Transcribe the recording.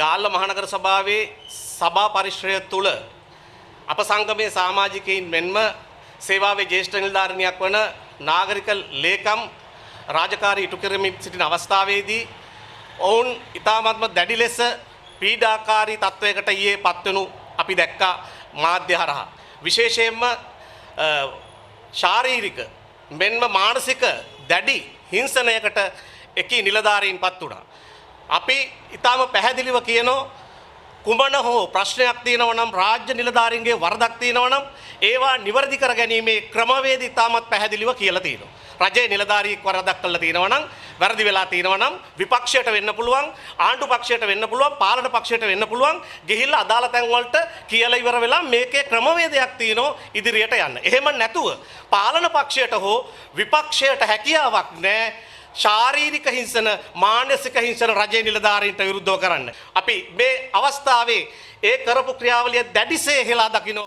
ගාල්ල මහනගර සභාවේ සභා පරිශ්‍රය තුල අප සංගමයේ සමාජිකයින් මෙන්ම සේවාවේ ජ්‍යෙෂ්ඨ නිලධාරිනියක් වන නාගරික ලේකම් රාජකාරී ඉටු කරමින් සිටින අවස්ථාවේදී ඔවුන් ඉතාමත්ම දැඩි ලෙස පීඩාකාරී තත්වයකට ඊයේ පත්වනු අපි දැක්කා මාධ්‍ය හරහා. විශේෂයෙන්ම ශාරීරික මෙන්ම මානසික දැඩි හිංසනයකට එකී නිලධාරීන්පත් වුණා. අපි ඊටාම පැහැදිලිව කියනවා කුමන හෝ ප්‍රශ්නයක් තියෙනවා නම් රාජ්‍ය නිලධාරීන්ගේ වරදක් තියෙනවා නම් ඒවා නිවැරදි කර ගැනීමේ ක්‍රමවේද ඊටාමත් පැහැදිලිව කියලා තියෙනවා. රජයේ නිලධාරියෙක් වරදක් කළා තියෙනවා නම් වැරදි වෙලා තියෙනවා නම් විපක්ෂයට වෙන්න පුළුවන්, ආණ්ඩු පක්ෂයට වෙන්න පුළුවන්, පාලන පක්ෂයට වෙන්න පුළුවන්, ගිහිල්ලා අදාළ තැන් වලට කියලා ඉවර වෙලා මේකේ ක්‍රමවේදයක් තියෙනවා ඉදිරියට යන්න. එහෙම නැතුව පාලන පක්ෂයට හෝ විපක්ෂයට හැකියාවක් නැහැ ශාරීරික හිංසන මානසික හිංසන රජයේ නිලධාරීන්ට විරුද්ධව කරන්න. අපි මේ අවස්ථාවේ ඒ කරපු ක්‍රියාවලිය දැඩිසේ හෙලා දකින්න